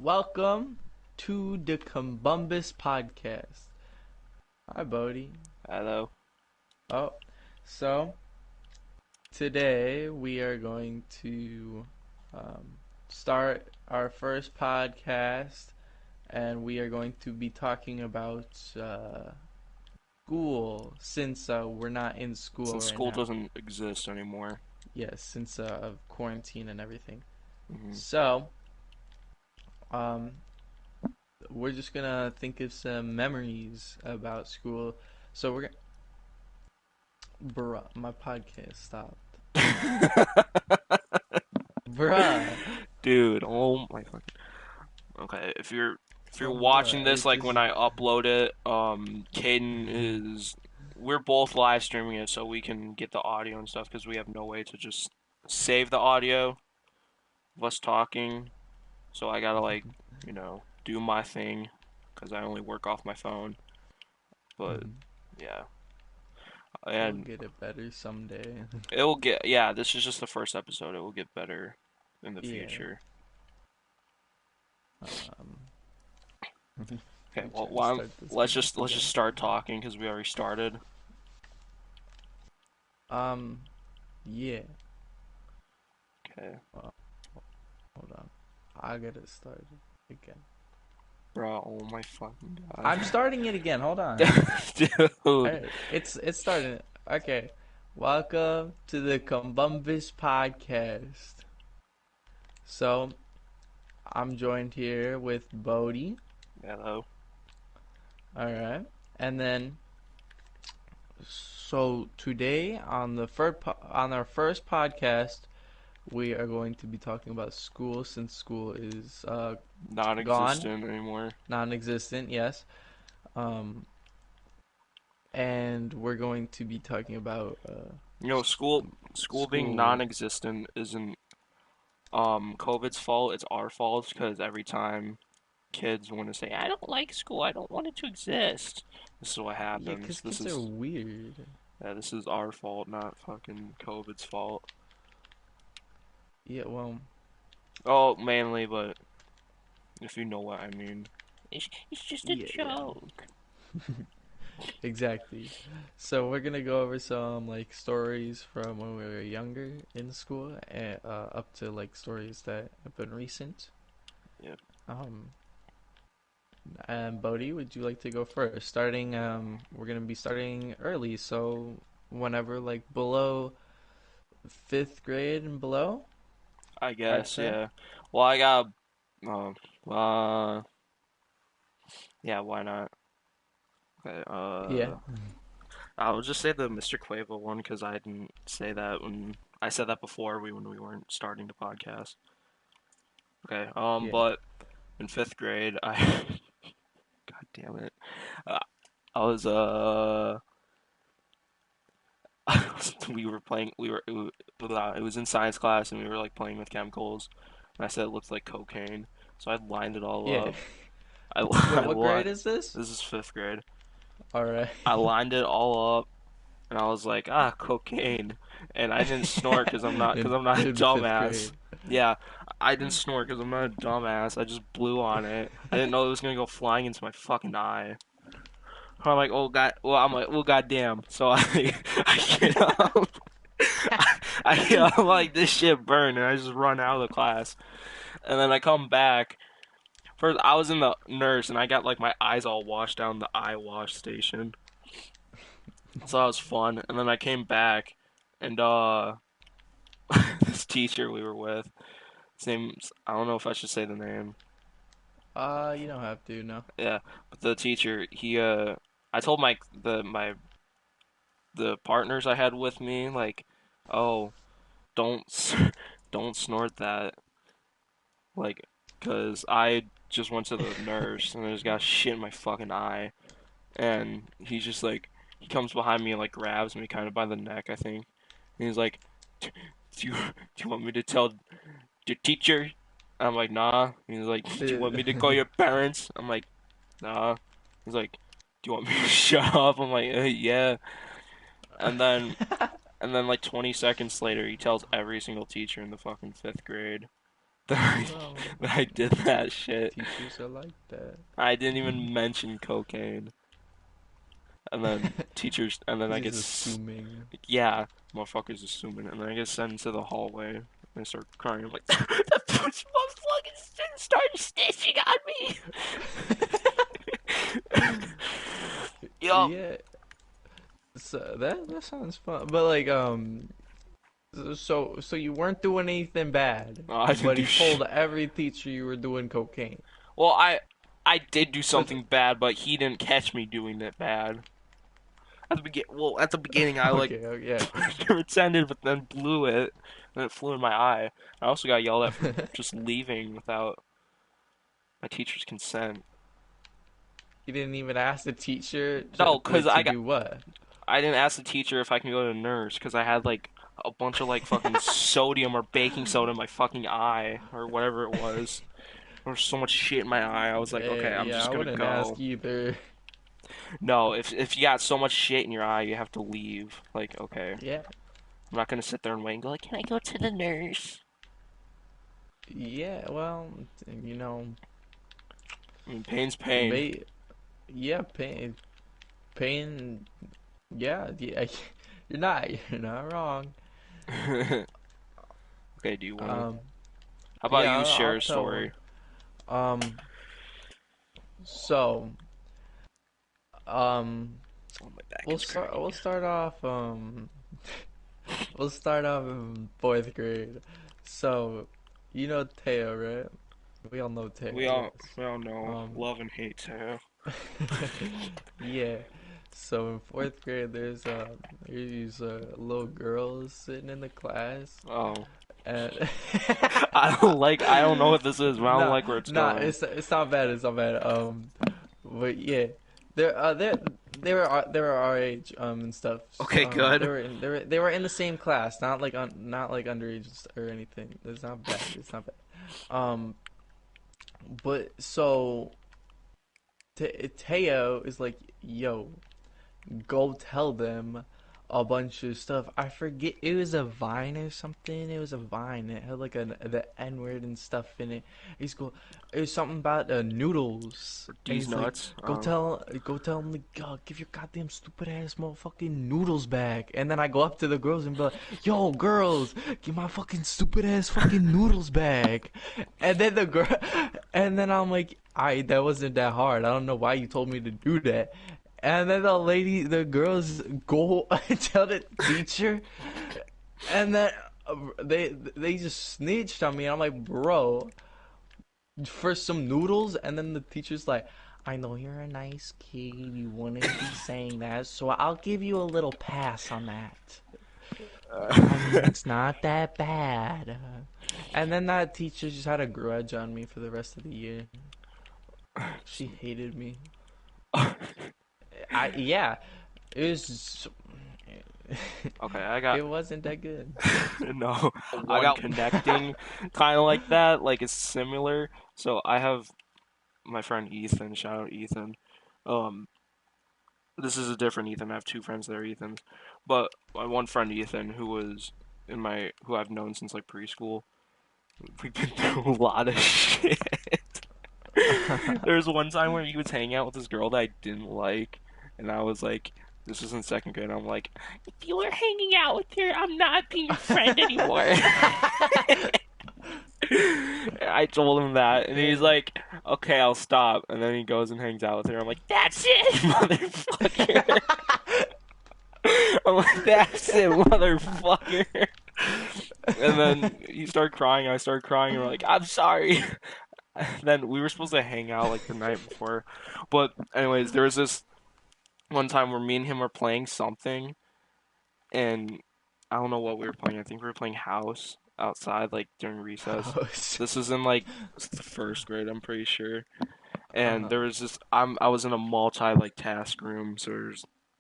Welcome to the Cumbumbus podcast. Hi, Bodie. Hello. Oh, so today we are going to start our first podcast, and we are going to be talking about school since we're not in school Since right school now. doesn't exist anymore. Yes, since of quarantine and everything. hmm So, um, we're just gonna think of some memories about school. So we're Bruh, my podcast stopped. Bruh. Dude, oh my fucking. Okay, if you're Oh, watching bruh. this It like when just. I upload it, Caden is we're both live streaming it so we can get the audio and stuff because we have no way to just save the audio of us talking. So I gotta do my thing because I only work off my phone. But yeah, We'll and get it better someday. it will get yeah. This is just the first episode. It will get better in the Yeah. future. Um. Okay, I'm well, trying to start this let's just again. start talking because we already started. Um. Yeah. Okay, Well, hold on. I'll get it started again. bro. Oh my fucking god, I'm starting it again. Hold on. dude. Alright. It's starting. Okay. Welcome to the Cumbumbus podcast. So I'm joined here with Bodie. Hello. All right. And then, so today on on our first podcast, we are going to be talking about school since school is gone, Non-existent anymore. non-existent. Yes. Um, and we're going to be talking about You know, school being school. non-existent isn't COVID's fault. It's our fault because every time kids want to say, "I don't like school. I don't want it to exist," this is what Yeah, happens. 'cause kids are weird. This is our fault, not fucking COVID's fault. Yeah. Well. Oh, mainly, but if you know what I mean. It's just a Yeah. Yeah. joke. Exactly. So we're gonna go over some like stories from when we were younger in school, and up to like stories that have been recent. Yeah. Um, and Bodhi, would you like to go first? We're gonna be starting early, so whenever like below fifth grade and below, I I'd guess, say. yeah. Well, I got, uh, uh, yeah, why not? Okay, Yeah. I'll just say the Mr. Quavo one because I didn't say that when I said that before when we weren't starting the podcast. Okay, Yeah. but in fifth grade, God damn it, uh, I was, it was in science class and we were like playing with chemicals, and I said it looked like cocaine, so I lined it all Yeah. up. I, Wait, I what li grade is this? This is fifth grade. All right. I lined it all up, and I was like, cocaine. And I didn't snort because in I'm not a in fifth dumbass. grade. Yeah, I didn't snort because I'm not a dumbass. I just blew on it. I didn't know it was gonna go flying into my fucking eye. I'm like, oh god. Well, I'm like, oh goddamn. So I, I get up. I get up like this shit burned, and I just run out of the class. And then I come back. First, I was in the nurse, and I got like my eyes all washed down the eye wash station. So that was fun. And then I came back, and this teacher we were with, his name's I don't know if I should say the name. You don't have to, no. Yeah, but the teacher, I told the partners I had with me like, oh, don't don't snort that, like, cause I just went to the nurse and I just got shit in my fucking eye, and he's just like, he comes behind me and like grabs me kind of by the neck, I think, and he's like, do you want me to tell your teacher? I'm like, nah. He's like, do you want me to call your parents? I'm like, nah. He's like, do you want me to shut up? I'm like, yeah. And then like 20 seconds later, he tells every single teacher in the fucking fifth grade. Well, that I did that shit. teachers are like that. I didn't even mention cocaine. And then and then He's I just get, assuming. yeah, motherfuckers assuming. And then I get sent into the hallway. And I start crying. I'm like, that motherfucker started snitching on me. Yup. Yeah, so that sounds fun. But like, so you weren't doing anything bad, Oh, I didn't but do he shit. told every teacher you were doing cocaine. Well, I did do But something bad, but he didn't catch me doing it bad. At the beginning, I like okay, okay. pretended, but then blew it, and it flew in my eye. I also got yelled at for just leaving without my teacher's consent. You didn't even ask the teacher No, cause to do what? I didn't ask the teacher if I can go to the nurse, cause I had like a bunch of like fucking sodium or baking soda in my fucking eye or whatever it was. There was so much shit in my eye. I was like, okay, I'm Yeah, just I gonna wouldn't ask go. either. No, if you got so much shit in your eye, you have to leave. Like, okay, Yeah, I'm not gonna sit there and wait and go like, can I go to the nurse? yeah. Well, you know, I mean, pain's it pain. may. Yeah, pain. Yeah, yeah. You're not wrong. Okay, do you wanna? Um, How about yeah, you I'll share a tell one. story? Um, so, um, Oh, my back is cracking. We'll start off. We'll start off in fourth grade. So, you know Teo, right? We all know Teo, I guess. We all know Um, love and hate too. yeah. So in fourth grade, there's these little girls sitting in the class, Oh, and I don't know what this is, but I don't nah, like where it's nah, going. it's not bad, it's not bad. But yeah, they were our age and stuff. Okay, good. They were in the same class, not like underage or anything. It's not bad. It's not bad. But so Teo is like, yo, go tell them a bunch of stuff. I forget, it was a Vine or something. It was a Vine. It had like the N word and stuff in it. He's go. It was something about noodles, and These he's like, nuts. go tell him, like, give your goddamn stupid ass motherfucking noodles back. And then I go up to the girls and be like, yo, girls, give my fucking stupid ass fucking noodles back. And then the girl, and then I'm like, that wasn't that hard. I don't know why you told me to do that. And then the girls go and tell the teacher, and then they just snitched on me. I'm like, bro, for some noodles, and then the teacher's like, I know you're a nice kid, you wouldn't be saying that, so I'll give you a little pass on that. I mean, it's not that bad. And then that teacher just had a grudge on me for the rest of the year. She hated me. Yeah, it was. Okay, I got It wasn't that good. no. I I got got. connecting kind of like that. Like it's similar. So I have my friend Ethan. Shout out Ethan. Um, this is a different Ethan. I have two friends that are Ethans, but my one friend Ethan, who I've known since like preschool. We've been through a lot of shit. There was one time where he was hanging out with this girl that I didn't like, and I was like, this was in second grade. I'm like, if you were hanging out with her, I'm not being your friend anymore. I told him that, and he's Yeah. like, okay, I'll stop. And then he goes and hangs out with her. I'm like, that's it, motherfucker. I'm like, that's it, motherfucker. And then he started crying. I started crying. And we're like, I'm sorry. Then we were supposed to hang out like the night before. But anyways, there was this one time where me and him were playing something, and I don't know what we were playing. I think we were playing house outside, like during recess. House. This was in like the first grade, I'm pretty sure. And Uh-huh. there was this. I was in a multi like task room, so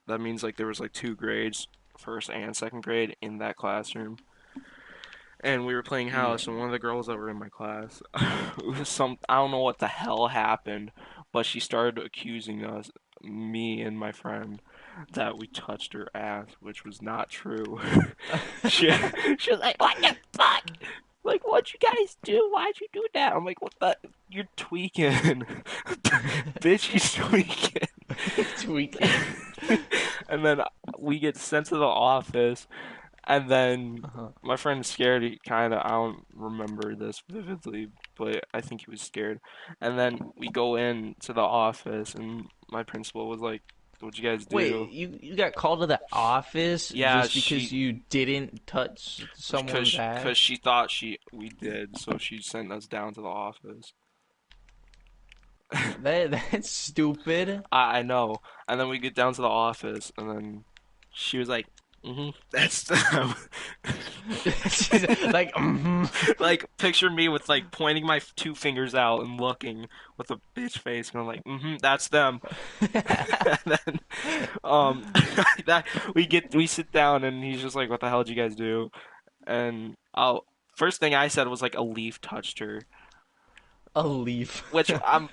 that means like there was like two grades, first and second grade, in that classroom. And we were playing Yeah. house, and one of the girls that were in my class, it was I don't know what the hell happened, but she started accusing me and my friend, that we touched her ass, which was not true. she, she was like, "What the fuck?" Like, what'd you guys do? Why'd you do that? I'm like, what the? You're tweaking. Bitch, you tweaking. Tweaking. And then we get sent to the office, and then Uh-huh. my friend's scared. He kind of, I don't remember this vividly, but I think he was scared. And then we go in to the office, and my principal was like, "What'd you guys do?" Wait, you got called to the office Yeah, just because you didn't touch someone's cause ass? she thought we did, so she sent us down to the office. That's stupid. I know. And then we get down to the office, and then she was like, that's them." She's like, Like, picture me with like pointing my two fingers out and looking with a bitch face, and I'm like, that's them. And then, that we sit down, and he's just like, "What the hell did you guys do?" And first thing I said was like a leaf touched her, a leaf. which I'm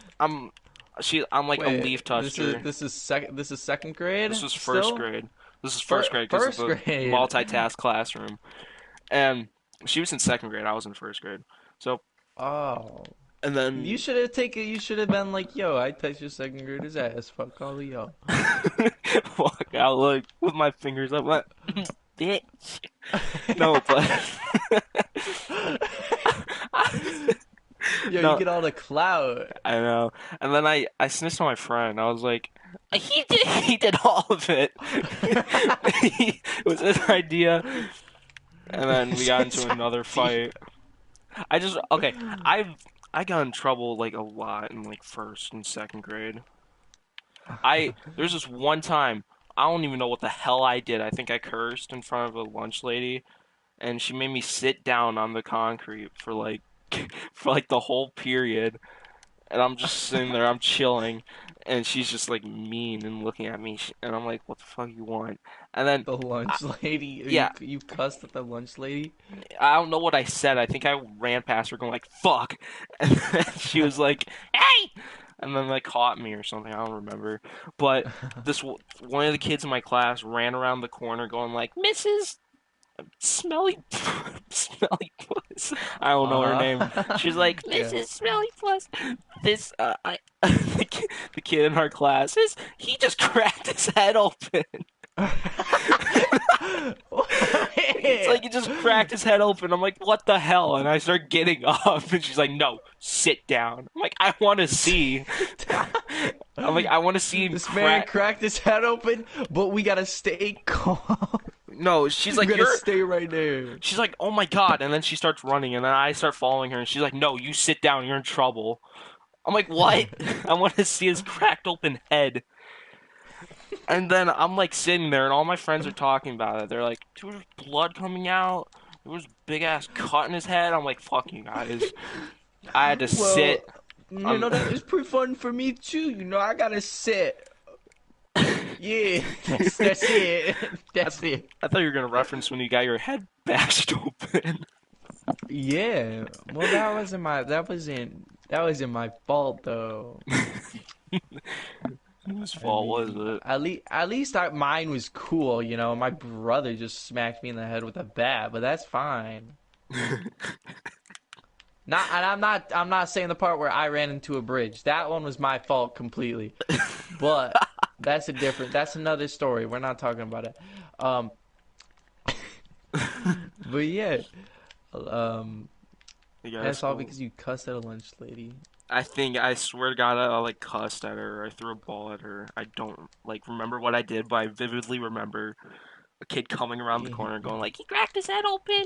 like a Wait, leaf touched her. this is second grade This was first still? grade. This is first grade because of First the grade. multitask classroom. And she was in second grade. I was in first grade. So, Oh. and then You should have been like, yo, I touched your second grader's ass. Fuck all of y'all. walk out like with my fingers up, like, bitch. No, but Yo, you no, get all the clout. I know. And then I snitched on my friend. I was like, he did all of it. It was his idea. And then we got Since into I another did. fight. I just okay. I got in trouble like a lot in like first and second grade. There's this one time I don't even know what the hell I did. I think I cursed in front of a lunch lady, and she made me sit down on the concrete for like for like the whole period. And I'm just sitting there, I'm chilling, and she's just like mean and looking at me, and I'm like, "What the fuck you want?" And then, The I, lunch lady. yeah, You cussed at the lunch lady. I don't know what I said. I think I ran past her going like "fuck," and then she was like, "Hey!" and then like caught me or something. I don't remember. But one of the kids in my class ran around the corner going like, "Mrs. Smelly, Smelly Puss." I don't know her name. Uh-huh. She's like, Yeah. "Mrs. Smelly Puss, this the kid in our class he just cracked his head open." It's like he just cracked his head open. I'm like, what the hell? And I start getting up, and she's like, no, sit down. I'm like, I want to see. I'm like, I want to see him This man crack. cracked his head open, but we gotta stay calm. No, she's You like, gotta you're. stay right there. She's like, oh my god, and then she starts running, and then I start following her, and she's like, no, you sit down, you're in trouble. I'm like, what? I want to see his cracked open head. And then I'm like sitting there, and all my friends are talking about it. They're like, "Dude, there's blood coming out. There was a big ass cut in his head." I'm like, "Fuck you guys." I had to Well, sit. you Um, know that was pretty fun for me too. You know, I gotta sit. Yeah, that's it. I, That's it. I thought you were gonna reference when you got your head bashed open. Yeah. Well, that wasn't my fault though. Whose I fault was mean, it? at least mine was cool. You know, my brother just smacked me in the head with a bat, but that's fine. Not, and I'm not saying the part where I ran into a bridge. That one was my fault completely. But that's another story. We're not talking about it. Um, but yeah, um, You guys that's all school. because you cussed at a lunch lady. I swear to God, I like cussed at her. I threw a ball at her. I don't like remember what I did, but I vividly remember a kid coming around the corner going like, he cracked his head open.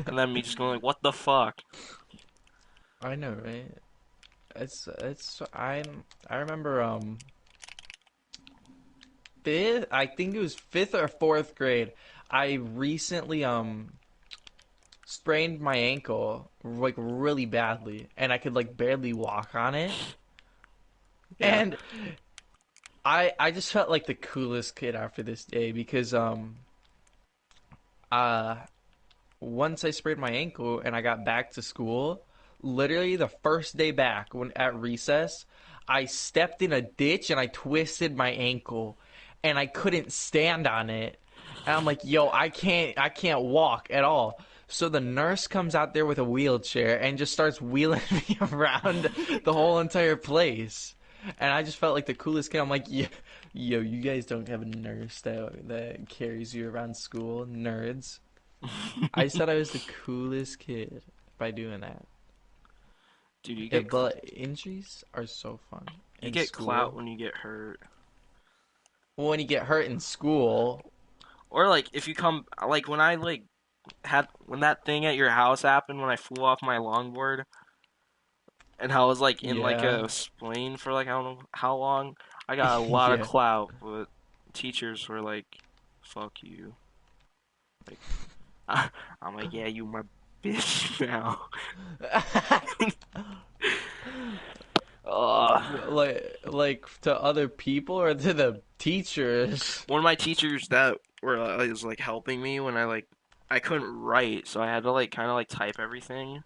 And then me just going like, what the fuck? I know, right? I remember I think it was fifth or fourth grade. I recently sprained my ankle like really badly, and I could like barely walk on it. Yeah. And I just felt like the coolest kid after this day because uh once I sprained my ankle and I got back to school, literally the first day back when at recess, I stepped in a ditch and I twisted my ankle and I couldn't stand on it. And I'm like, yo, I can't walk at all. So the nurse comes out there with a wheelchair and just starts wheeling me around the whole entire place. And I just felt like the coolest kid. I'm like, yo, you guys don't have a nurse that carries you around school, nerds. I said I was the coolest kid by doing that. Dude, Yeah, but injuries are so fun you in get clout school. when you get hurt. Well, when you get hurt in school, Or like if you come like when I like had when that thing at your house happened when I flew off my longboard and I was like in like yeah, a plane for like I don't know how long. I got a lot of yeah. clout, but teachers were like, "Fuck you." Like I'm like, "Yeah, you my bitch now." Ugh. Like to other people or to the teachers? One of my teachers that were was like helping me when I couldn't write, so I had to like kind of like type everything.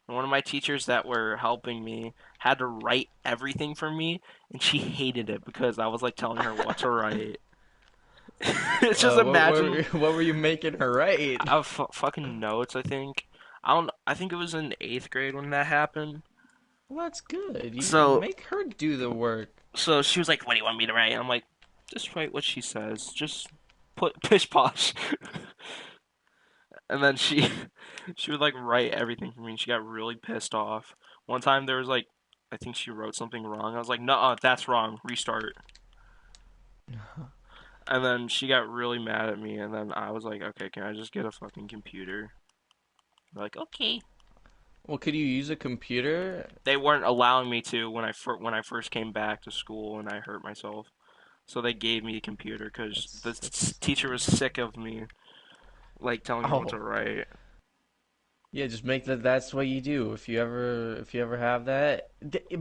And one of my teachers that were helping me had to write everything for me, and she hated it because I was like telling her what to write. It's just imagine What were you making her write? I have fucking notes. I think I don't. I think it was in eighth grade when that happened. Well, that's good. You So make her do the work. so she was like, "What do you want me to write?" I'm like, "Just write what she says. Just put pish posh." And then she she would like write everything for me and she got really pissed off. One time there was like I think she wrote something wrong. I was like, "Nuh-uh, that's wrong. Restart." And then she got really mad at me and then I was like, "Okay, can I just get a fucking computer?" They're like, "Okay." Well, could you use a computer? They weren't allowing me to when I first came back to school and I hurt myself. So they gave me a computer cuz the That's teacher was sick of me like telling her what to oh write. yeah. Just make that. That's what you do if you ever have that.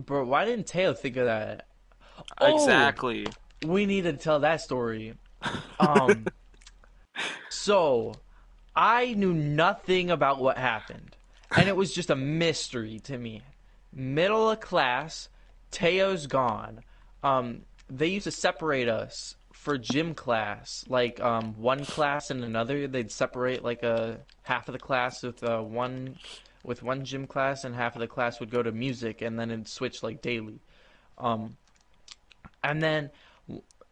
Bro, why didn't Teo think of that? Oh, Exactly. we need to tell that story. Um, so I knew nothing about what happened, and it was just a mystery to me. Middle of class, Teo's gone. They used to separate us for gym class, like one class and another. They'd separate like a half of the class with one gym class, and half of the class would go to music, and then it'd switch like daily. Um, and then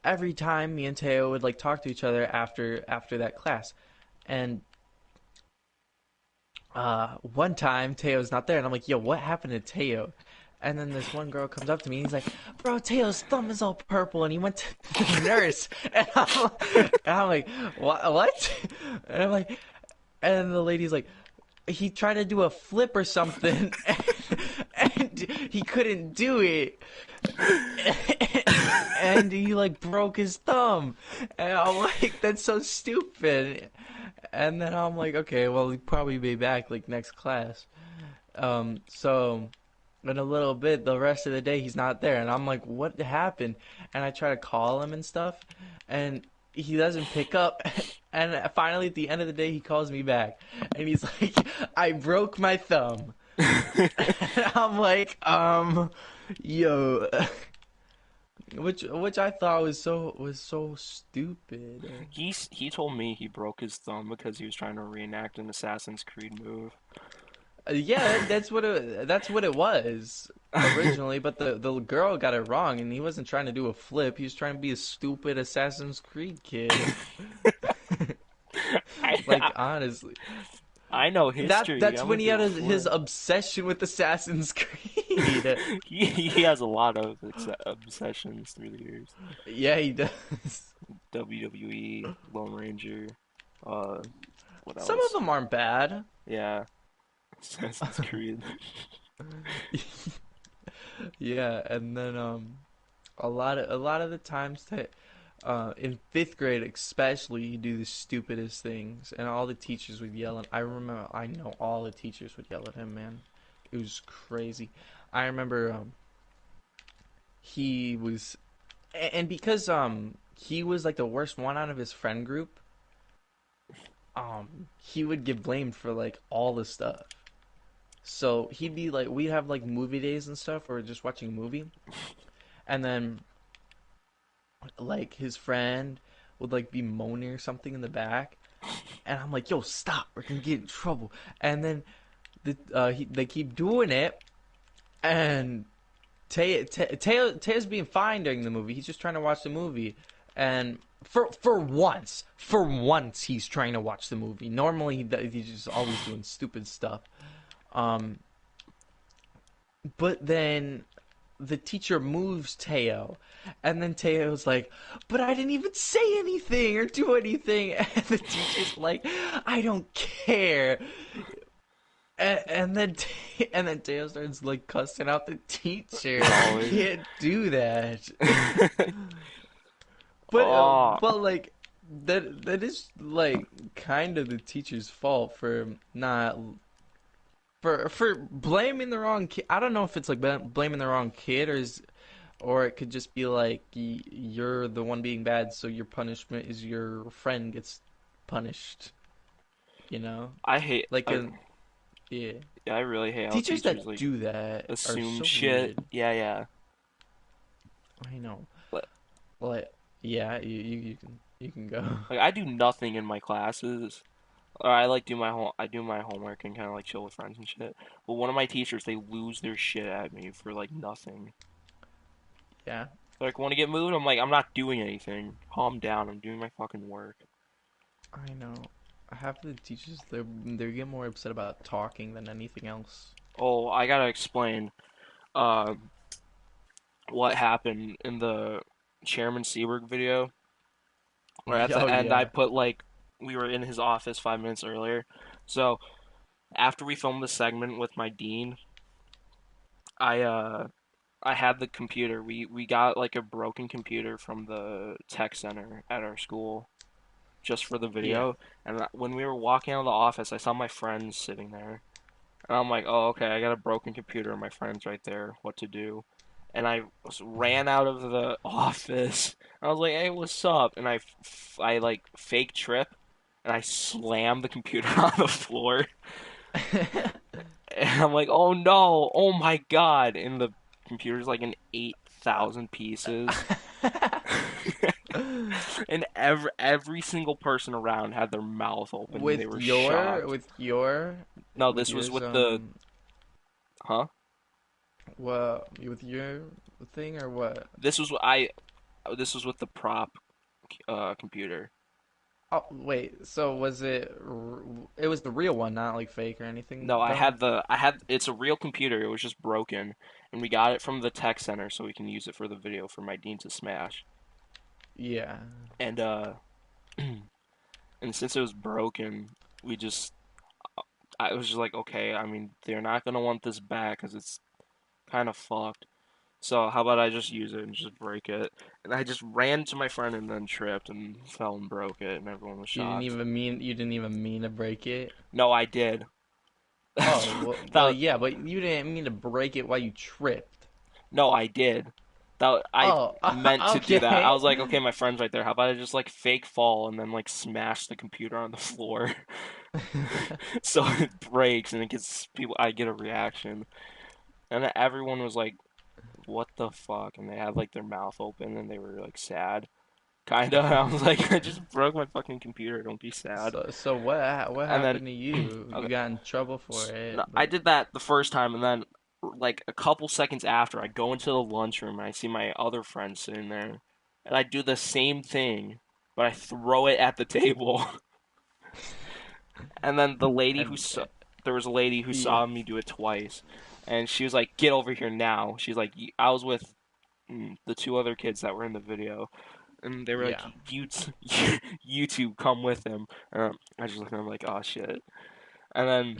every time me and Teo would like talk to each other after that class, and one time Teo's not there, and I'm like, yo, what happened to Teo? And then this one girl comes up to me, and he's like, bro, Teo's thumb is all purple, and he went to the nurse. And I'm like, what? And I'm like, and the lady's like, he tried to do a flip or something, and he couldn't do it. And he like broke his thumb. And I'm like, that's so stupid. And then I'm like, okay, well, he'll probably be back like next class. So in a little bit, the rest of the day he's not there, and I'm like, what happened? And I try to call him and stuff, and he doesn't pick up. And finally, at the end of the day, he calls me back, and he's like, I broke my thumb. And I'm like, yo, which I thought was so stupid. He told me he broke his thumb because he was trying to reenact an Assassin's Creed move. Yeah, that's what it was originally, but the girl got it wrong, and he wasn't trying to do a flip. He was trying to be a stupid Assassin's Creed kid. Like I, honestly, I know history. that's I'm when gonna he do had a his flip. obsession with Assassin's Creed. He has a lot of obsessions through the years. Yeah, he does. WWE, Lone Ranger, uh, what Some of else? them aren't bad. Yeah, Assassin's Creed. Yeah, and then a lot of the times that in fifth grade especially you do the stupidest things and all the teachers would yell and I know all the teachers would yell at him, man. It was crazy. I remember he was and because he was like the worst one out of his friend group, he would get blamed for like all the stuff. So he'd be like we'd have like movie days and stuff or just watching a movie, and then like his friend would like be moaning or something in the back, And I'm like, yo, stop, we're gonna get in trouble. And then they keep doing it, and Teo's being fine during the movie. He's just trying to watch the movie, and for once, he's trying to watch the movie. Normally, he's just always doing stupid stuff. Um, but then the teacher moves Teo, and then Teo's like, "But I didn't even say anything or do anything," and the teacher's like, "I don't care." And then Teo starts like cussing out the teacher. You Oh, can't do that. oh, But like that is like kind of the teacher's fault for not for blaming the wrong kid. I don't know if it's like blaming the wrong kid or it could just be like you're the one being bad, so your punishment is your friend gets punished. You know, I hate. like a yeah. Yeah, I really hate how Teachers teachers that like do that are assume so shit. weird. Yeah, yeah. I know. But Like, yeah, you can go. like, I do nothing in my classes. Or I like do my I do my homework and kind of like chill with friends and shit. But one of my teachers, they lose their shit at me for like nothing. Yeah, They're like, want to get moved? I'm like, I'm not doing anything. Calm down. I'm doing my fucking work. I know. Half of the teachers they get more upset about talking than anything else. Oh, I gotta explain. Uh, what happened in the Chairman Seberg video? Where at Oh the end, I yeah, put like we were in his office 5 minutes earlier. So after we filmed the segment with my dean, I I had the computer. We got like a broken computer from the tech center at our school just for the yeah. video. And when we were walking out of the office, I saw my friends sitting there. And I'm like, "Oh, okay, I got a broken computer and my friend's right there. What to do?" And I ran out of the office. I was like, "Hey, what's up?" And I like fake trip and I slammed the computer on the floor. And I'm like, "Oh no. Oh my God." And the computer's like in 8,000 pieces. And every single person around had their mouth open and they with were your shocked. with your No, with this was yours with the huh? with your thing or what? This was this was with the prop computer. Oh wait, so it was the real one, not like fake or No, anything though? I had it's a real computer. It was just broken and we got it from the tech center so we can use it for the video for my Dean to smash. Yeah. And and since it was broken, we just I was just like, okay, I mean, they're not gonna want this back because it's kind of fucked. So how about I just use it and just break it? And I just ran to my friend and then tripped and fell and broke it, and everyone was shocked. You didn't even mean to break it. No, I did. Oh, That yeah, but you didn't mean to break it while you tripped. no, I did. That I Oh, meant to do that. I okay. was like, okay, my friend's right there. How about I just like fake fall and then like smash the computer on the floor so it breaks and it gets people. I get a reaction, and then everyone was like, "What the fuck?" And they had like their mouth open and they were like sad. Kinda. I was like, I just broke my fucking computer. Don't be sad. So what And then, happened to you? You okay, got in trouble for no, it, I but did that the first time, and then like a couple seconds after, I go into the lunchroom and I see my other friend sitting there, and I do the same thing, but I throw it at the table. And then and there was a lady who yeah, saw me do it twice, and she was like, "Get over here now." She's like, I was with the two other kids that were in the video, and they were like, yeah. You two come with him." I just look at them like, "Oh shit." And then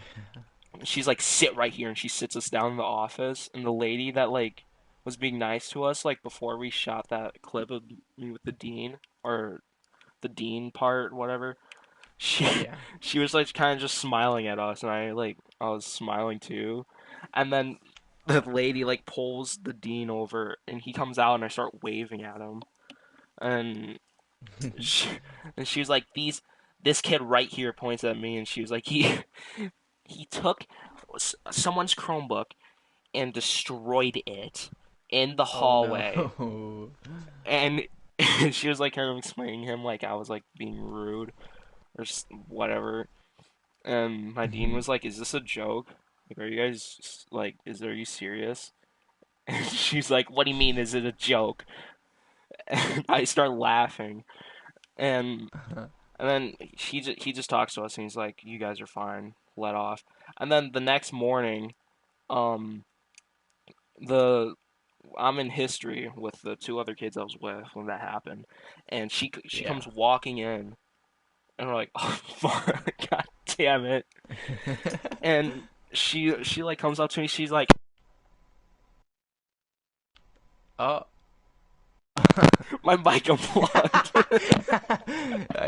she's like, "Sit right here," and she sits us down in the office. And the lady that like was being nice to us like before we shot that clip of me with the dean or the dean part, whatever. She Yeah. she was like kind of just smiling at us, and I was smiling too. And then the lady like pulls the dean over, and he comes out, and I start waving at him. And she, and she was like, this kid right here points at me, and she was like, he took someone's Chromebook and destroyed it in the Oh hallway. no. And she was like kind of explaining him like I was like being rude. or whatever. And my dean Mhm. was like, "Is this a joke? Like, are you guys like, are you serious?" And she's like, "What do you mean? Is it a joke?" And I start laughing, and then he just talks to us, and he's like, "You guys are fine. Let off." And then the next morning, um, the I'm in history with the two other kids I was with when that happened, and she Yeah. comes walking in, and we're like, "Oh fuck, god damn it!" And she like comes up to me, she's like, Oh. "My mic unplugged."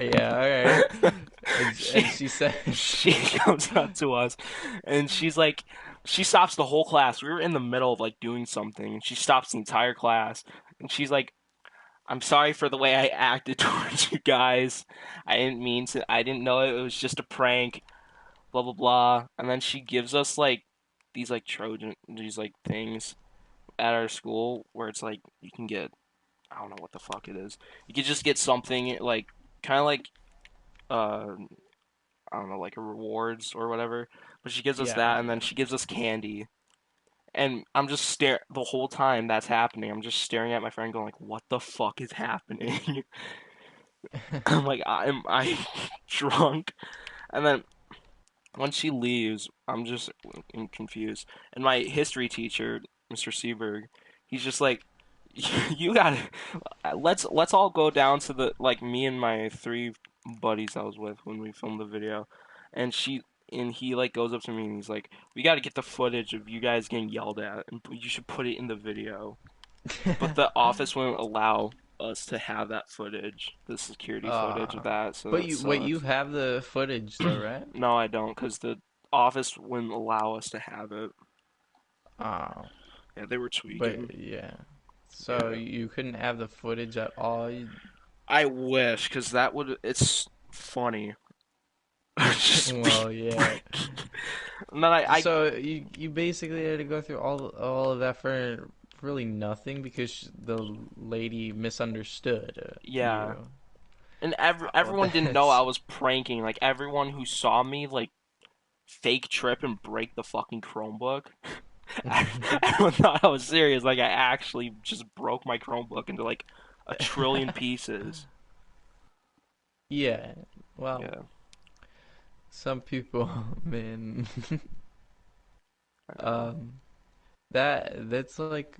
Yeah, all right. she And she says, she comes up to us, and she's like, she stops the whole class. We were in the middle of like doing something, and she stops the entire class, and she's like, "I'm sorry for the way I acted towards you guys. I didn't mean to. I didn't know it was just a prank. Blah blah blah." And then she gives us like these like things at our school where it's like you can get, I don't know what the fuck it is. You could just get something like kind of like uh I don't know, like a rewards or whatever. But she gives us yeah. that, and then she gives us candy. And I'm just staring the whole time that's happening. I'm just staring at my friend, going like, "What the fuck is happening?" I'm like, I'm drunk. And then when she leaves, I'm just confused. And my history teacher, Mr. Seberg, he's just like, "You gotta let's all go down to the like me and my three buddies I was with when we filmed the video." And he like goes up to me and he's like, "We got to get the footage of you guys getting yelled at, and you should put it in the video." But the office won't allow us to have that footage, the security footage of uh, that, so but that you sucks. have the footage though, right? No, I don't, because the office wouldn't allow us to have it. Oh, Yeah, they were but tweaking. yeah. So Yeah. you couldn't have the footage at all. I wish, because it's funny. Just be Well, yeah. and then So you basically had to go through all of that for really nothing because the lady misunderstood yeah. you. And Oh, everyone didn't know I that's was pranking. Like everyone who saw me like fake trip and break the fucking Chromebook. Everyone thought I was serious. Like I actually just broke my Chromebook into like a trillion pieces. yeah. Well, Yeah, some people, man. I know. um, that's like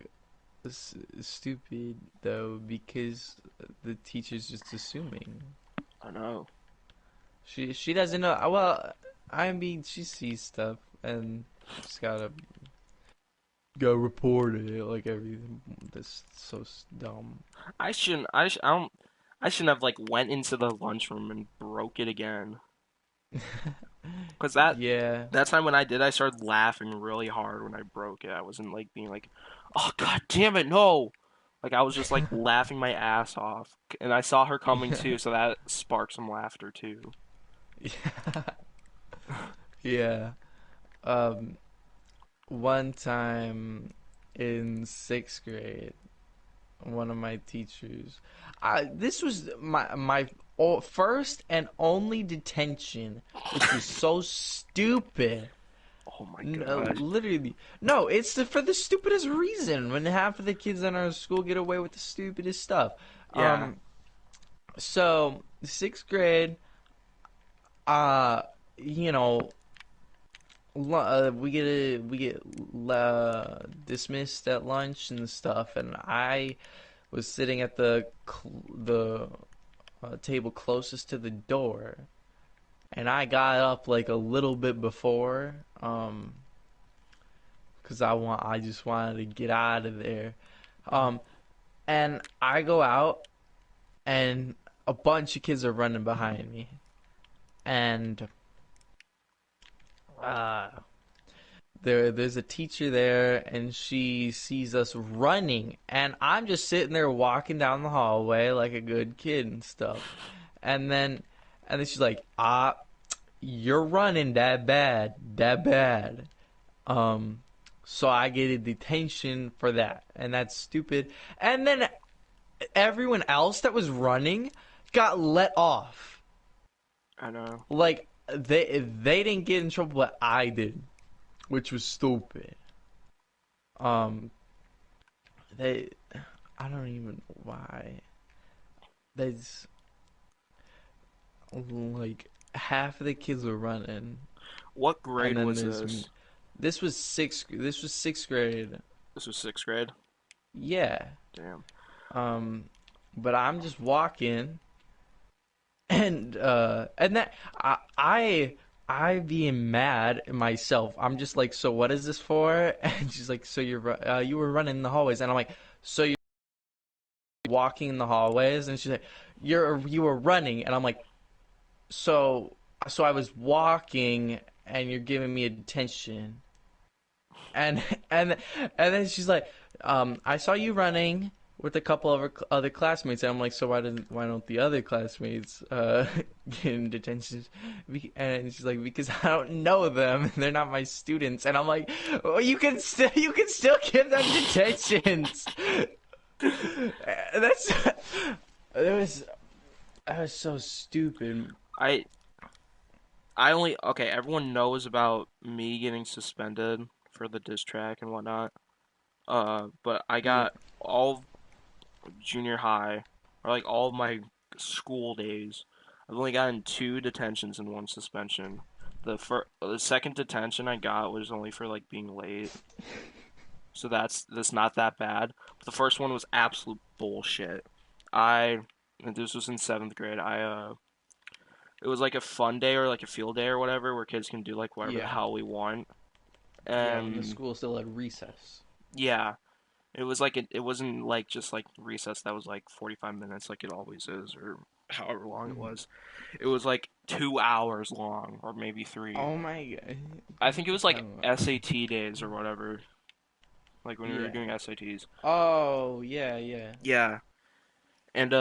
stupid though because the teacher's just assuming. I know. She doesn't know. Well, I mean, she sees stuff and just gotta go report it like everything. That's so dumb. I shouldn't. I don't. I shouldn't have like went into the lunchroom and broke it again. Cause Yeah. that time when I did, I started laughing really hard when I broke it. I wasn't like being like, "Oh god damn it, no!" Like I was just like laughing my ass off, and I saw her coming too, so that sparked some laughter too. Yeah. Yeah. Um, one time in sixth grade, one of my teachers, this was my first and only detention, which was so stupid. Oh my gosh. Literally, no. It's for the stupidest reason. When half of the kids in our school get away with the stupidest stuff. Yeah. Um, so sixth grade, uh, you know, we get dismissed at lunch and stuff, and I was sitting at the table closest to the door, and I got up like a little bit before, because I just wanted to get out of there, um, and I go out, and a bunch of kids are running behind me, and uh, there's a teacher there and she sees us running and I'm just sitting there walking down the hallway like a good kid and stuff. And then she's like, you're running that bad. Um so I get a detention for that. And that's stupid. And then everyone else that was running got let off. I know. Like they didn't get in trouble, but I did, which was stupid. Um, they I don't even know why they just, like half of the kids were running, What and grade then was there's this? this was sixth grade. This was sixth grade. Yeah. Damn. Um, but I'm just walking, and that I being mad at myself. I'm just like, so what is this for? And she's like, so you were running in the hallways, and I'm like, so you're walking in the hallways, and she's like, you were running, and I'm like, so I was walking, and you're giving me attention, and and and then she's like, I saw you running with a couple of her other classmates, and I'm like, so why don't the other classmates get in detention? And she's like, because I don't know them, they're not my students, and I'm like, well, you can still give them detentions. That's that was that was so stupid. I I only okay. Everyone knows about me getting suspended for the diss track and whatnot. But I Yeah, got all junior high, or like all of my school days. I've only gotten two detentions and one suspension. The second detention I got was only for like being late, so that's not that bad. But the first one was absolute bullshit. I and this was in seventh grade. It was like a fun day or like a field day or whatever where kids can do like whatever the yeah, hell we want. yeah. When the And school still had recess. yeah, it was like it wasn't like just like recess that was like 45 minutes like it always is or however long it Mhm. was. It was like 2 hours long or maybe three. Oh my god, I think it was like kind of. SAT days or whatever, like when we were Yeah. doing SATs. Oh yeah, yeah. Yeah. And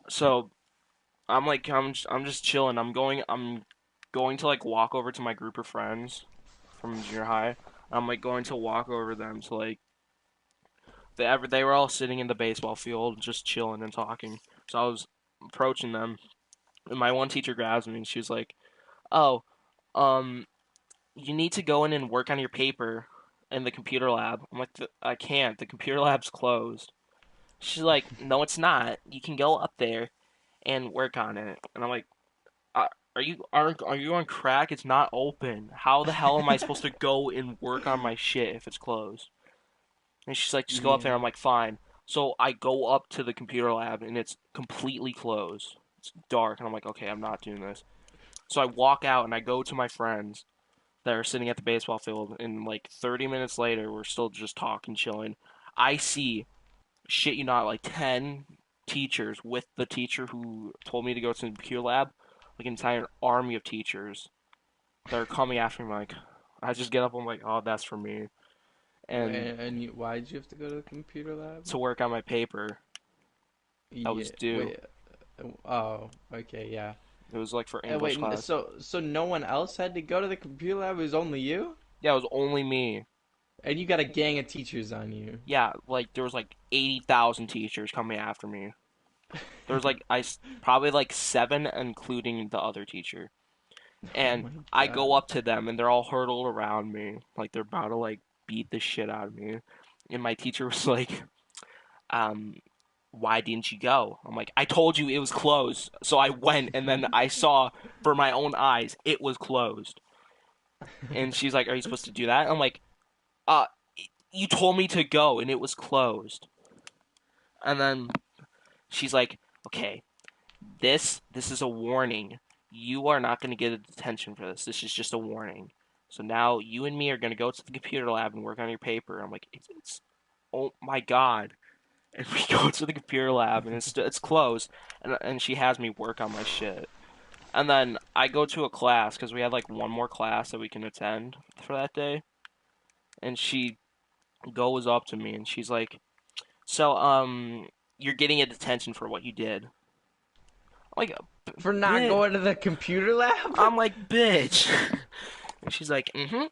so I'm just chilling. I'm going to like walk over to my group of friends from junior high. I'm like going to walk over them to like they were all sitting in the baseball field just chilling and talking. So I was approaching them, and my one teacher grabs me and she was like, "Oh, um, you need to go in and work on your paper in the computer lab." I'm like, "I can't. The computer lab's closed." She's like, "No, it's not. You can go up there and work on it." And I'm like, are you on crack? It's not open. How the hell am I supposed to go and work on my shit if it's closed?" And she's like, "Just go up there." Yeah. I'm like, "Fine." So I go up to the computer lab and it's completely closed. It's dark, and I'm like, "Okay, I'm not doing this." So I walk out and I go to my friends that are sitting at the baseball field, and like 30 minutes later, we're still just talking, chilling. I see, shit you not, like 10 teachers with the teacher who told me to go to the computer lab, like an entire army of teachers that are coming after me. Like, I just get up, I'm like, "Oh, that's for me." And Why did you have to go to the computer lab? to work on my paper that Yeah. was due. Wait. Oh. Okay. Yeah. It was like for And English wait. class. So no one else had to go to the computer lab. It was only you, Yeah, it was only me. and you got a gang of teachers on you. Yeah, like there was like 80,000 teachers coming after me. There was like probably like seven, including the other teacher. Oh And my I go god. up to them, and they're all hurdled around me, like they're about to like beat the shit out of me. And my teacher was like, um, "Why didn't you go?" I'm like, "I told you it was closed." So I went, and then I saw for my own eyes it was closed. And she's like, "Are you supposed to do that?" I'm like, "Uh, you told me to go, and it was closed." And then she's like, "Okay, this is a warning. You are not going to get a detention for this. This is just a warning. So now you and me are going to go to the computer lab and work on your paper." I'm like, it's oh my god. And we go to the computer lab and it's closed, and she has me work on my shit. And then I go to a class because we had like one more class that we can attend for that day. And she goes up to me and she's like, "So you're getting a detention for what you did." I'm like, For not "Bitch." going to the computer lab? I'm like, "Bitch." And she's like, "Mm-hmm." And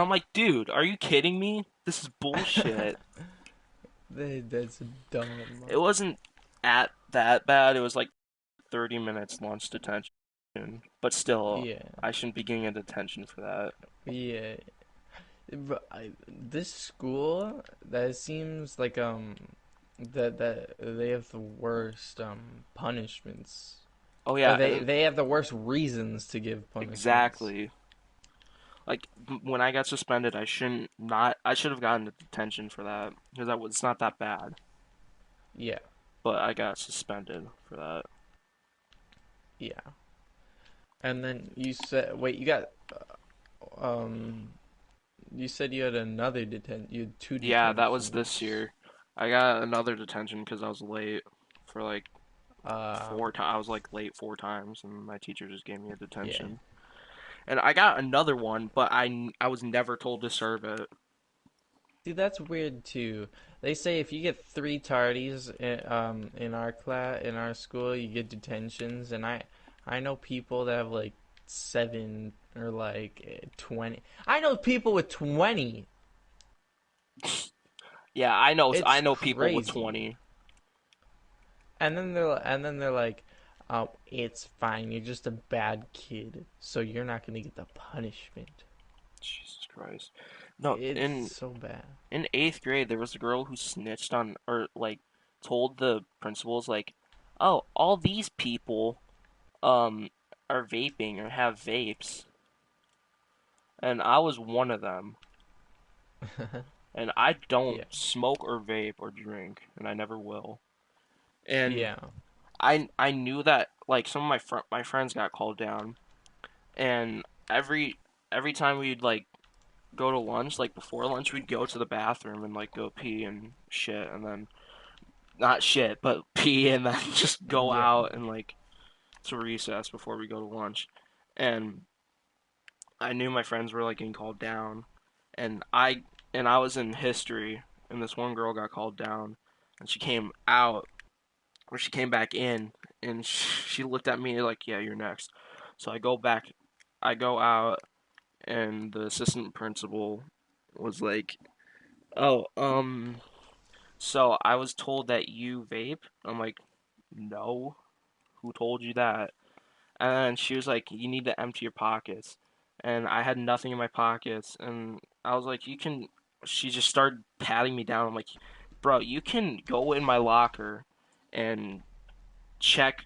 I'm like, "Dude, are you kidding me? This is bullshit." That's dumb. It wasn't at that bad. It was like 30 minutes lunch detention, but still, Yeah, I shouldn't be getting a detention for that. yeah. But this school that seems like that they have the worst punishments, Oh or yeah, and they have the worst reasons to give punishments. exactly. Like when I got suspended, I should have gotten a detention for that because that was not that bad, Yeah, but I got suspended for that. yeah. And then you said, wait, um, you said you had another you had two Yeah, that was this detentions. year. I got another detention because I was late for like Uh, four times. I was like late four times, and my teacher just gave me a yeah. detention. And I got another one, but I was never told to serve it. See, that's weird too. They say if you get three tardies in our in our school, you get detentions, and I know people that have like seven or like 20. I know people with 20. Yeah, I It's know people with crazy. 20. And then they're like, "Oh, it's fine. You're just a bad kid, so you're not gonna get the punishment." Jesus Christ. No, It's so bad. in 8th grade there was a girl who snitched on or like told the principals like, "Oh, all these people um are vaping or have vapes." And I was one of them. And I don't Yeah, smoke or vape or drink, and I never will. And yeah. I knew that like some of my friends got called down, and every time we'd like go to lunch, like before lunch, we'd go to the bathroom and like go pee and shit, and then not shit, but pee, and then just go Yeah. out and like to recess before we go to lunch. And I knew my friends were like getting called down, and I was in history, and this one girl got called down, and she came out or she came back in, and she looked at me like, "Yeah, you're next." So I go back, I go out, and the assistant principal was like, "Oh, so I was told that you vape." I'm like, "No, who told you that?" And she was like, "You need to empty your pockets." And I had nothing in my pockets, and I was like, "You can." She just started patting me down. I'm like, "Bro, you can go in my locker and check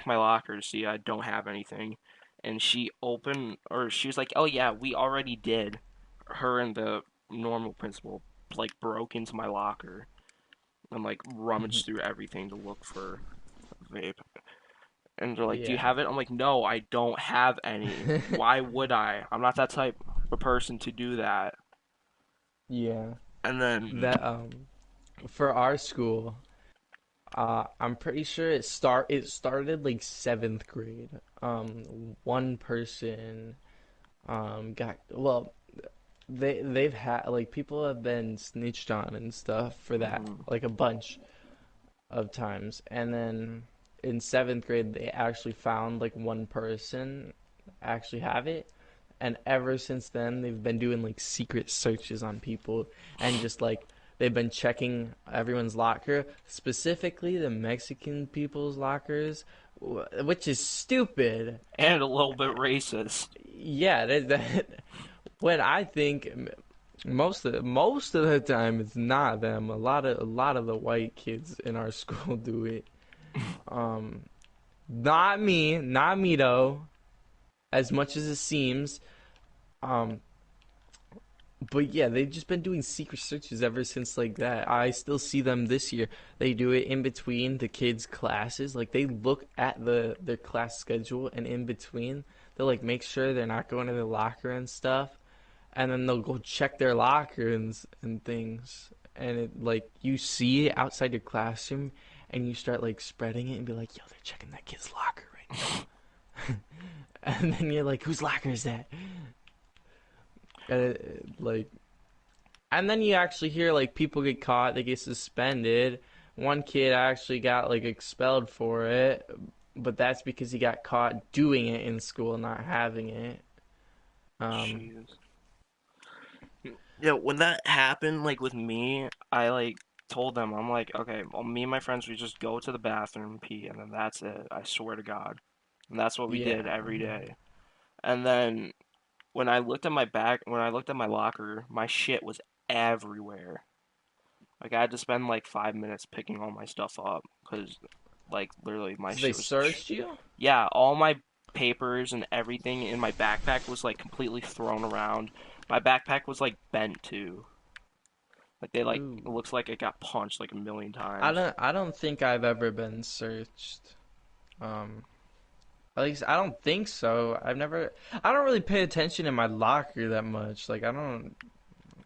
my locker to see I don't have anything." And she was like, "Oh yeah, we already did." Her and the normal principal like broke into my locker and like rummaged through everything to look for vape. And they're like, "Do you Yeah. have it?" I'm like, "No, I don't have any. Why would I? I'm not that type of person to do that." Yeah. And then, That for our school, I'm pretty sure it started like seventh grade. One person got well. They've had like people have been snitched on and stuff for that mhm, like a bunch of times, and then in seventh grade they actually found like one person actually have it, and ever since then they've been doing like secret searches on people, and just like they've been checking everyone's locker, specifically the Mexican people's lockers, which is stupid. and a little bit racist. Yeah, when I think most of the time it's not them. A lot of the white kids in our school do it. Um, not me though. As much as it seems, um, but yeah, they've just been doing secret searches ever since like that. I still see them this year. They do it in between the kids' classes. Like they look at their class schedule, and in between they'll like make sure they're not going to the locker and stuff, and then they'll go check their locker and things. And it like you see it outside your classroom, and you start like spreading it and be like, "Yo, they're checking that kid's locker right now." And then you're like, "Whose locker is that?" And like and then you actually hear like people get caught, they get suspended. One kid actually got like expelled for it, but that's because he got caught doing it in school, not having it. Um, Jesus. Yeah, when that happened, like with me, I like told them, I'm like, okay, well, me and my friends, we just go to the bathroom, pee, and then that's it. I swear to God. And that's what we did Yeah. every day. And then when I looked at my locker, my shit was everywhere. Like I had to spend like 5 minutes picking all my stuff up because, like, literally my So they shit was, searched you? yeah, all my papers and everything in my backpack was like completely thrown around. My backpack was like bent too. Like Ooh. it looks like it got punched like a million I times. don't I don't think I've ever been searched. Um at least I don't think so. I don't really pay attention in my locker that much. Like I don't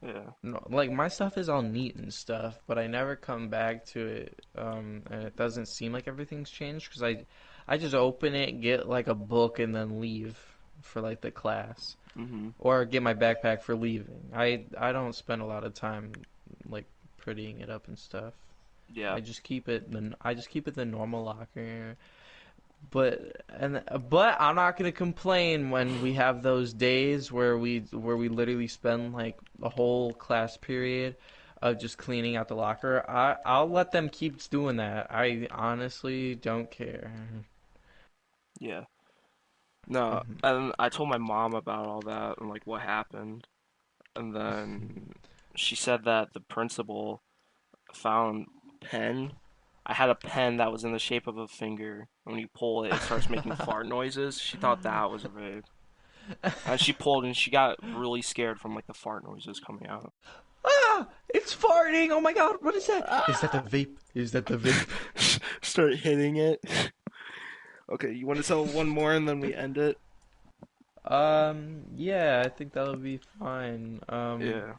Yeah. know, like my stuff is all neat and stuff, but I never come back to it and it doesn't seem like everything's changed cuz I just open it, get like a book and then leave for like the class Mhm. or get my backpack for leaving. I don't spend a lot of time like prettying it up and stuff. Yeah. I just keep it the normal locker. But I'm not gonna complain when we have those days where we literally spend like a whole class period of just cleaning out the locker. I'll let them keep doing that. I honestly don't care. Yeah. No, Mhm. and I told my mom about all that and like what happened, and then she said that the principal found a pen. I had a pen that was in the shape of a finger. When you pull it, it starts making fart noises. She thought that was rape. And she pulled and she got really scared from like the fart noises coming out. Ah! It's farting! Oh my god, what is that? Is that the vape? Is that the vape? Start hitting it. Okay, you want to tell one more and then we end it? Yeah, I think that'll be fine. Yeah.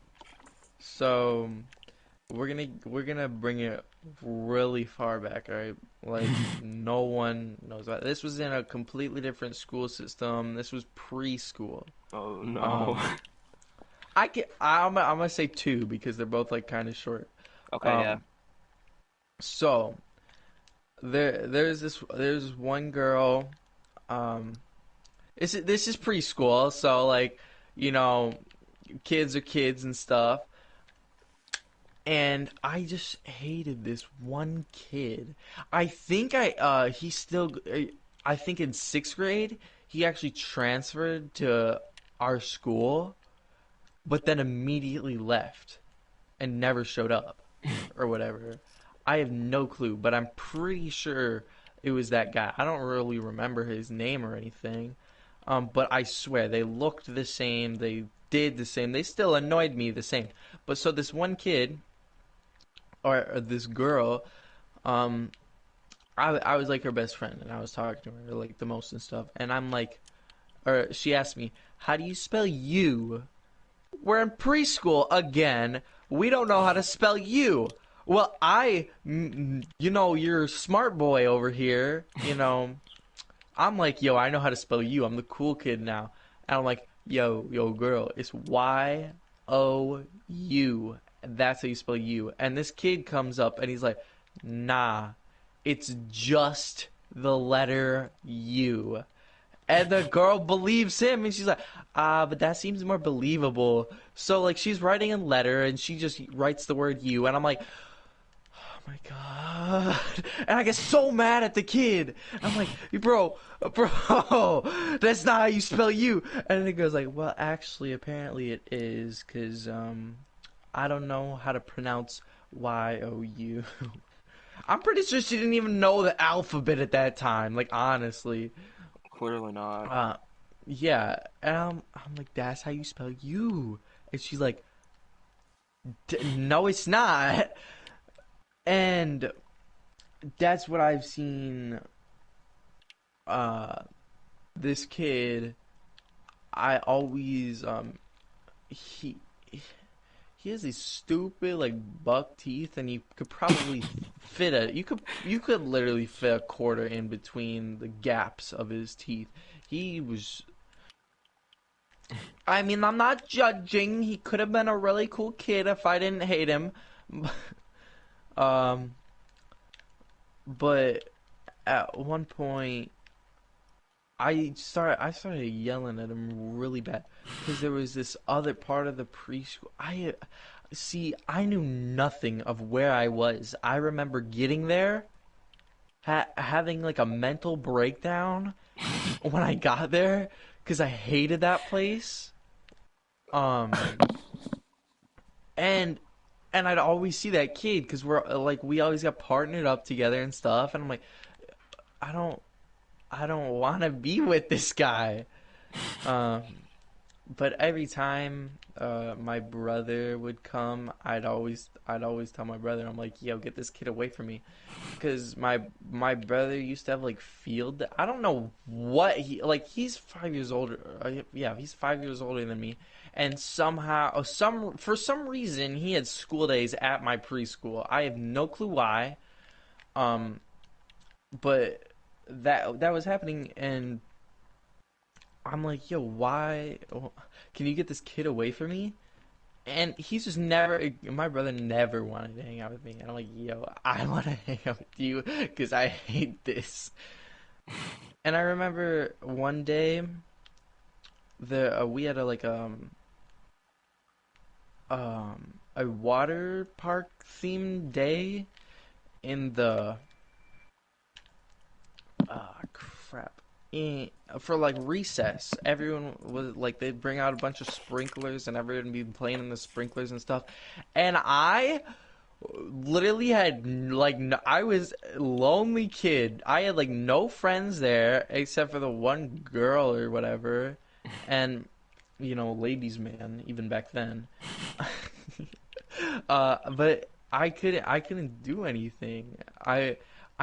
So we're gonna bring it really far back, alright? Like no one knows about this. Was in a completely different school system. This was preschool. Oh no. Um, I'm gonna say two because they're both like kind of short. Okay, yeah. Um, so there's one girl. Um, this is preschool, so like you know, kids are kids and stuff. And I just hated this one kid. I think he's still I think in 6th grade he actually transferred to our school, but then immediately left and never showed up or whatever. I have no clue, but I'm pretty sure it was that guy. I don't really remember his name or anything. But I swear they looked the same, they did the same, they still annoyed me the same. But so this one kid or this girl, um, I was like her best friend, and I was talking to her like the most and stuff, and I'm like, or she asked me, "How do you spell you?" We're in preschool again. We don't know how to spell you. Well, you know, you're a smart boy over here. You know, I'm like, yo, I know how to spell you. I'm the cool kid now. And I'm like, yo, girl, it's YOU. That's how you spell you. And this kid comes up and he's like, nah, it's just the letter U. And the girl believes him and she's like, but that seems more believable. So, like, she's writing a letter and she just writes the word you. And I'm like, oh my god. And I get so mad at the kid. I'm like, bro, that's not how you spell you. And then it goes like, well, actually, apparently it is, because, I don't know how to pronounce YOU. I'm pretty sure she didn't even know the alphabet at that time, like, honestly. Clearly not. Uh, yeah. And I'm like, that's how you spell you. And she's like, no, it's not. And that's what I've seen uh this kid. I always he he has these stupid like buck teeth, and you could probably fit a you could literally fit a quarter in between the gaps of his teeth. He was, I mean, I'm not judging. He could have been a really cool kid if I didn't hate him. um but at one point I started yelling at him really bad because there was this other part of the preschool. see, I knew nothing of where I was. I remember getting there, having like a mental breakdown when I got there because I hated that place. Um, and I'd always see that kid because we're like we always got partnered up together and stuff, and I'm like, I don't I don't want to be with this guy. Um, but every time my brother would come, I'd always tell my brother, I'm like, yo, get this kid away from me, because my brother used to have like field. I don't know what he like. He's 5 years older. Yeah, he's 5 years older than me, and somehow, for some reason, he had school days at my preschool. I have no clue why. Um, but that was happening, and I'm like, yo, why? Can you get this kid away from me? And he's just never. My brother never wanted to hang out with me, and I'm like, yo, I want to hang out with you because I hate this. And I remember one day, the we had a water park themed day in the crap for like recess. Everyone was like they'd bring out a bunch of sprinklers and everyone would be playing in the sprinklers and stuff, and I literally had like no, I was a lonely kid. I had like no friends there except for the one girl or whatever, and ladies man even back then. But I couldn't do anything. I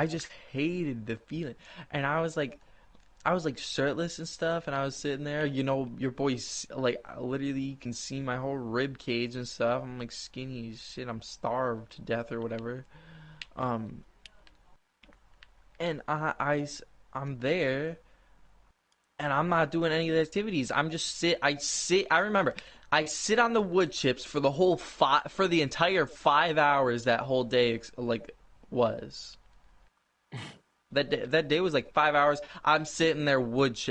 just hated the feeling, and I was like shirtless and stuff, and I was sitting there. Your boy's like literally you can see my whole rib cage and stuff. I'm like skinny as shit. I'm starved to death or whatever. Um, and I'm there, and I'm not doing any of the activities. I'm just sit. I sit. I remember. I sit on the wood chips for the entire 5 hours that whole day was. That day was like 5 hours. I'm sitting there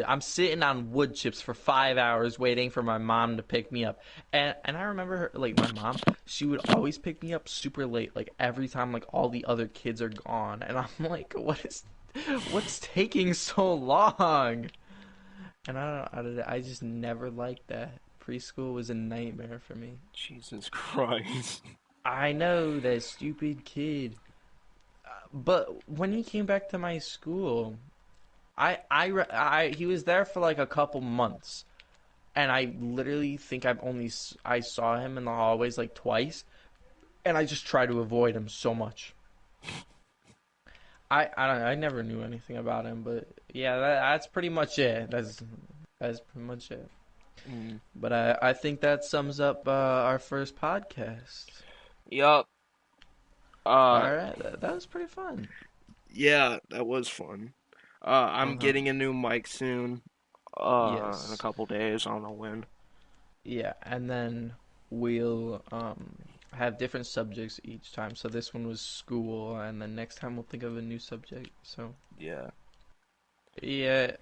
I'm sitting on wood chips for 5 hours waiting for my mom to pick me up. And I remember her, like my mom, she would always pick me up super late, like every time like all the other kids are gone. And I'm like, what's taking so long? And I just never liked that. Preschool was a nightmare for me. Jesus Christ. I know that stupid kid. But when he came back to my school, he was there for like a couple months, and I literally think I saw him in the hallways like twice, and I just try to avoid him so much. I never knew anything about him, but yeah, that's pretty much it. That's pretty much it. Mm. But I think that sums up our first podcast. Yup. All Uh, right, that was pretty fun. yeah, that was fun. Uh I'm huh. getting a new mic soon. In a Yes. couple days. I don't know when. Yeah, and then we'll have different subjects each time. So this one was school, and then next time we'll think of a new subject. So Yeah, yeah,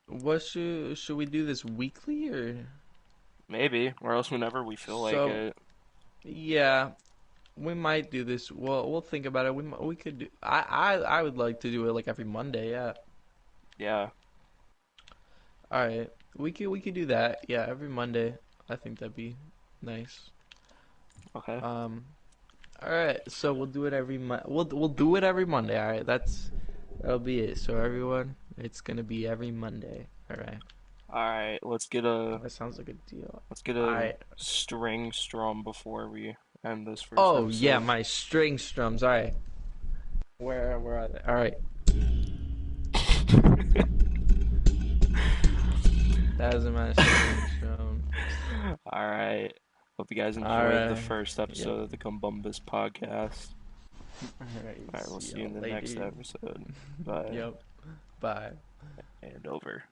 what should we do this weekly or? maybe. Or else whenever we feel like So it. yeah, we might do this. We'll think about it. We could do. I would like to do it like every Monday. Yeah. Yeah. All right. We could do that. Yeah, every Monday. I think that'd be nice. Okay. Um. All right, so we'll do it we'll do it every Monday. All right, that'll be it. So everyone, it's gonna be every Monday. All right, All right. that sounds like a deal. Let's get All a right. string strum before we end this first Oh yeah, episode. my string strums. All right, where are they? All right, that was my string strum. All right. Hope you guys All enjoyed the right. first Yep. episode of the Cumbumbus podcast. All right. All right, we'll See see you in y'all the next later. episode. Bye Yep. Bye. and over.